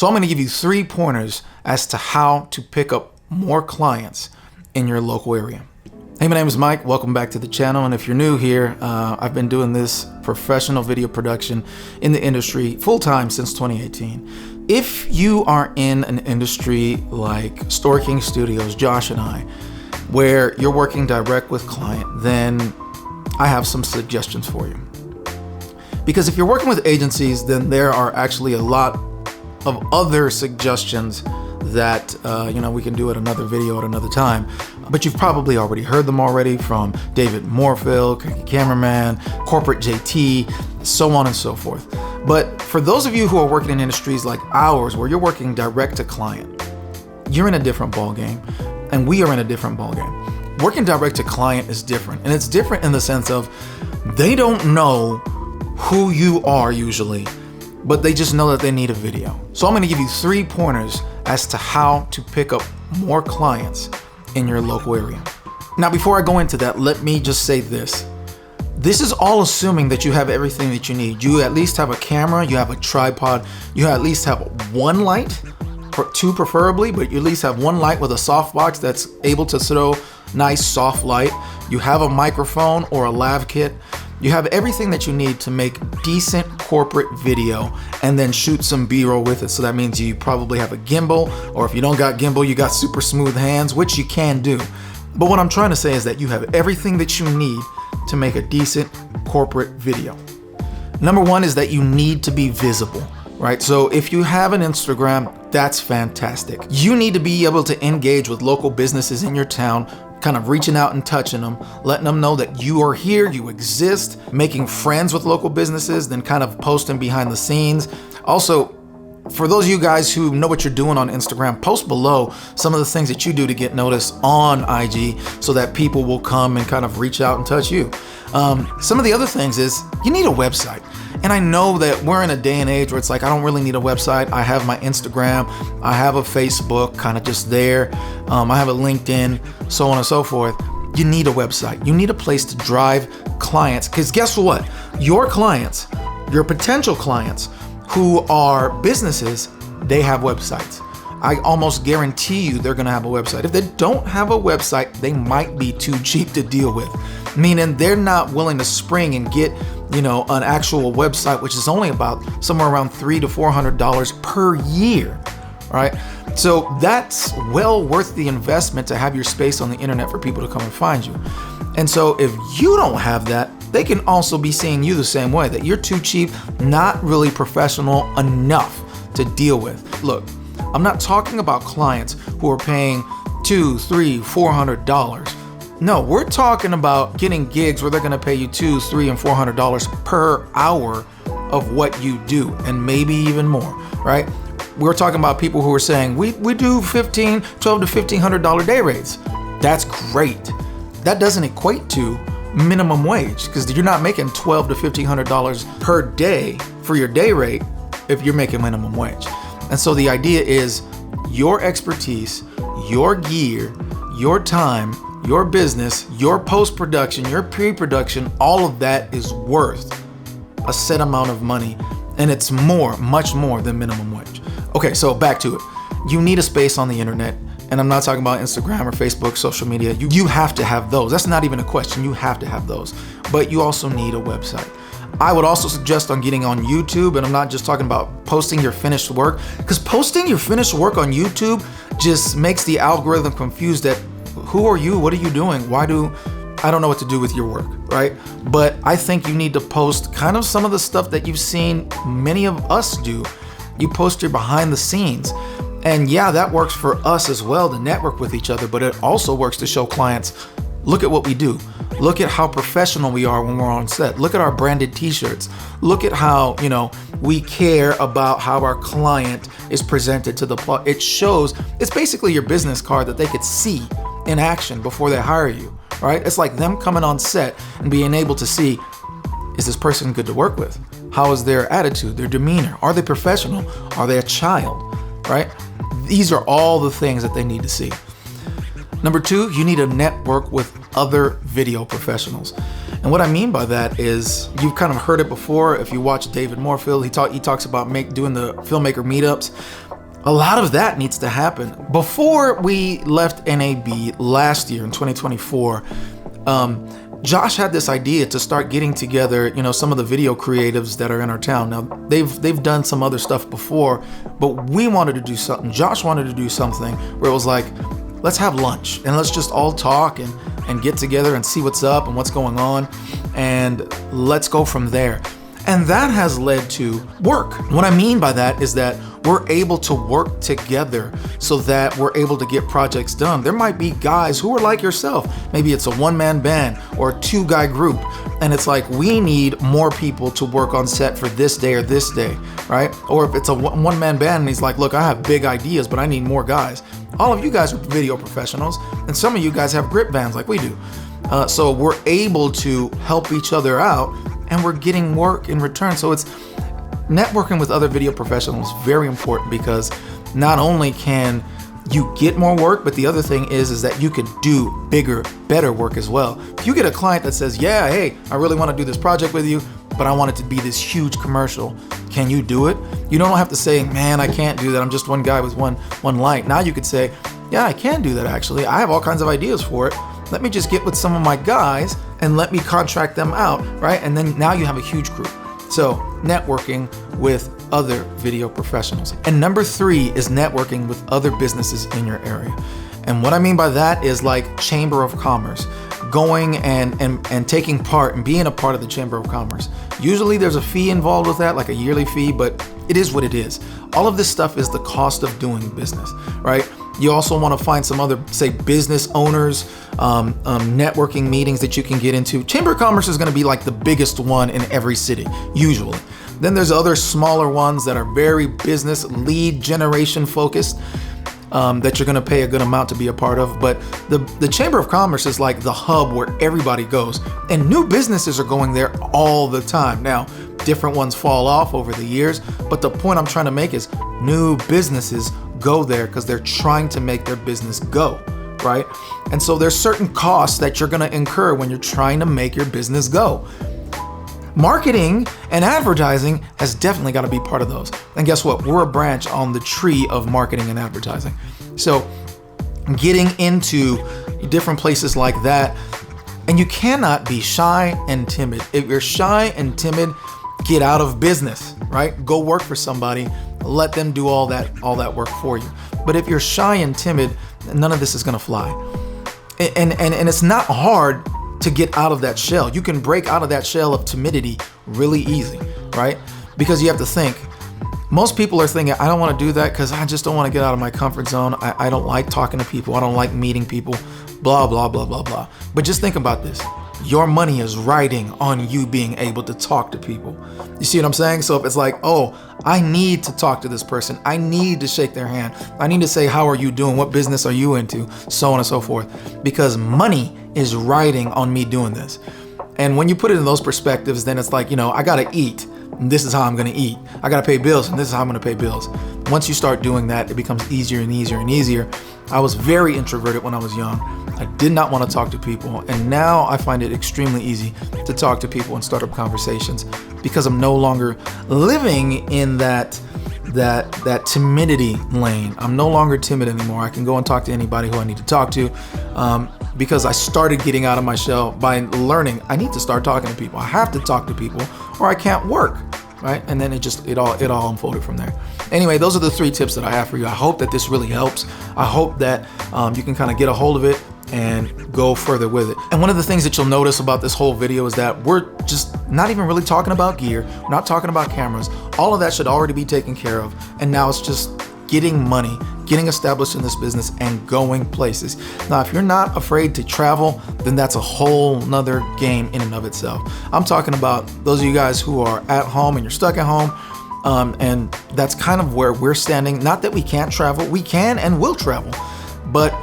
So I'm going to give you 3 pointers as to how to pick up more clients in your local area. Hey, my name is Mike. Welcome back to the channel. And if you're new here, I've been doing this professional video production in the industry full-time since 2018. If you are in an industry like Storyking Studios, Josh and I, where you're working direct with client, then I have some suggestions for you. Because if you're working with agencies, then there are actually a lot of other suggestions that we can do at another video at another time. But you've probably already heard them already from David Moorfield, cameraman, corporate JT, so on and so forth. But for those of you who are working in industries like ours, where you're working direct to client, you're in a different ballgame, and we are in a different ballgame. Working direct to client is different, and it's different in the sense of they don't know who you are usually, but they just know that they need a video. So I'm gonna give you 3 pointers as to how to pick up more clients in your local area. Now, before I go into that, let me just say this. This is all assuming that you have everything that you need. You at least have a camera, you have a tripod, you at least have 1 light, 2 preferably, but you at least have 1 light with a softbox that's able to throw nice soft light. You have a microphone or a lav kit. You have everything that you need to make decent corporate video and then shoot some B-roll with it. So that means you probably have a gimbal, or if you don't got gimbal, you got super smooth hands, which you can do. But what I'm trying to say is that you have everything that you need to make a decent corporate video. Number 1 is that you need to be visible, right? So if you have an Instagram, that's fantastic. You need to be able to engage with local businesses in your town, kind of reaching out and touching them, letting them know that you are here, you exist, making friends with local businesses, then kind of posting behind the scenes. Also, for those of you guys who know what you're doing on Instagram, post below some of the things that you do to get noticed on IG so that people will come and kind of reach out and touch you. Some of the other things is you need a website. And I know that we're in a day and age where it's like, I don't really need a website. I have my Instagram, I have a Facebook kind of just there. I have a LinkedIn, so on and so forth. You need a website. You need a place to drive clients. Because guess what? Your clients, your potential clients who are businesses, they have websites. I almost guarantee you they're gonna have a website. If they don't have a website, they might be too cheap to deal with. Meaning they're not willing to spring and get an actual website, which is only about somewhere around $300 to $400 per year, right? So that's well worth the investment to have your space on the internet for people to come and find you. And so if you don't have that, they can also be seeing you the same way, that you're too cheap, not really professional enough to deal with. Look, I'm not talking about clients who are paying $200, $300, $400. No, we're talking about getting gigs where they're gonna pay you $200, $300, and $400 per hour of what you do, and maybe even more, right? We're talking about people who are saying, we do $1200 to $1,500 day rates. That's great. That doesn't equate to minimum wage, because you're not making $1,200 to $1,500 per day for your day rate if you're making minimum wage. And so the idea is your expertise, your gear, your time, your business, your post-production, your pre-production, all of that is worth a set amount of money, and it's much more than minimum wage. Okay, so back to it. You need a space on the internet, and I'm not talking about Instagram or Facebook, social media. You have to have those. That's not even a question. You have to have those. But you also need a website. I would also suggest on getting on YouTube, and I'm not just talking about posting your finished work, because posting your finished work on YouTube just makes the algorithm confused that who are you? What are you doing? I don't know what to do with your work, right? But I think you need to post kind of some of the stuff that you've seen many of us do. You post your behind the scenes. And yeah, that works for us as well to network with each other, but it also works to show clients, look at what we do. Look at how professional we are when we're on set. Look at our branded t-shirts. Look at how, we care about how our client is presented to the plot. It shows, it's basically your business card that they could see in action before they hire you, right? It's like them coming on set and being able to see, is this person good to work with? How is their attitude, their demeanor? Are they professional? Are they a child, right? These are all the things that they need to see. Number 2, you need to network with other video professionals. And what I mean by that is, you've kind of heard it before. If you watch David Moorfield, he talks about doing the filmmaker meetups. A lot of that needs to happen. Before we left NAB last year in 2024, Josh had this idea to start getting together, some of the video creatives that are in our town. Now, they've done some other stuff before, but we wanted to do something. Josh wanted to do something where it was like, let's have lunch and let's just all talk and get together and see what's up and what's going on, and let's go from there. And that has led to work. What I mean by that is that we're able to work together so that we're able to get projects done. There might be guys who are like yourself. Maybe it's a one-man band or a two-guy group. And it's like, we need more people to work on set for this day or this day, right? Or if it's a one-man band and he's like, look, I have big ideas, but I need more guys. All of you guys are video professionals, and some of you guys have grip bands like we do. So we're able to help each other out, and we're getting work in return. So it's networking with other video professionals is very important, because not only can you get more work, but the other thing is that you can do bigger, better work as well. If you get a client that says, yeah, hey, I really want to do this project with you, but I want it to be this huge commercial. Can you do it? You don't have to say, man, I can't do that. I'm just one guy with one light. Now you could say, yeah, I can do that actually. I have all kinds of ideas for it. Let me just get with some of my guys and let me contract them out, right? And then now you have a huge crew. So networking with other video professionals. And number 3 is networking with other businesses in your area. And what I mean by that is like Chamber of Commerce, going and taking part and being a part of the Chamber of Commerce. Usually there's a fee involved with that, like a yearly fee, but it is what it is. All of this stuff is the cost of doing business, right? You also want to find some other, say, business owners, networking meetings that you can get into. Chamber of Commerce is going to be like the biggest one in every city, usually. Then there's other smaller ones that are very business lead generation focused, that you're going to pay a good amount to be a part of. But the Chamber of Commerce is like the hub where everybody goes, and new businesses are going there all the time. Now, different ones fall off over the years, but the point I'm trying to make is new businesses go there because they're trying to make their business go, right? And so there's certain costs that you're going to incur when you're trying to make your business go. Marketing and advertising has definitely got to be part of those. And guess what? We're a branch on the tree of marketing and advertising. So getting into different places like that, and you cannot be shy and timid. If you're shy and timid, get out of business, right? Go work for somebody, let them do all that work for you. But if you're shy and timid, none of this is gonna fly. And it's not hard to get out of that shell. You can break out of that shell of timidity really easy, right? Because you have to think, most people are thinking, I don't want to do that because I just don't want to get out of my comfort zone. I don't like talking to people. I don't like meeting people, blah, blah, blah, blah, blah. But just think about this. Your money is riding on you being able to talk to people. You see what I'm saying? So if it's like, oh, I need to talk to this person. I need to shake their hand. I need to say, how are you doing? What business are you into? So on and so forth. Because money is riding on me doing this. And when you put it in those perspectives, then it's like, I got to eat. And this is how I'm going to eat. I got to pay bills, and this is how I'm going to pay bills. Once you start doing that, it becomes easier and easier and easier. I was very introverted when I was young. I did not want to talk to people, and now I find it extremely easy to talk to people and start up conversations because I'm no longer living in that timidity lane. I'm no longer timid anymore. I can go and talk to anybody who I need to talk to, because I started getting out of my shell by learning I need to start talking to people. I have to talk to people or I can't work, right? And then it all unfolded from there. Anyway, those are the 3 tips that I have for you. I hope that this really helps. I hope that you can kind of get a hold of it and go further with it. And one of the things that you'll notice about this whole video is that we're just not even really talking about gear. We're not talking about cameras. All of that should already be taken care of. And now it's just getting money, getting established in this business and going places. Now, if you're not afraid to travel, then that's a whole nother game in and of itself. I'm talking about those of you guys who are at home and you're stuck at home. And that's kind of where we're standing. Not that we can't travel, we can and will travel. But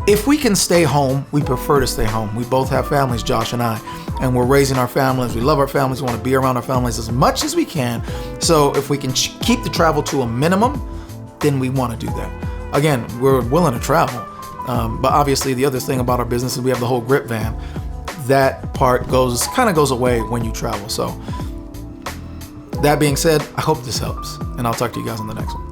if we can stay home, we prefer to stay home. We both have families, Josh and I, and we're raising our families. We love our families. We want to be around our families as much as we can. So if we can keep the travel to a minimum, then we want to do that. Again, we're willing to travel. But obviously the other thing about our business is we have the whole grip van. That part kind of goes away when you travel. So that being said, I hope this helps, and I'll talk to you guys on the next one.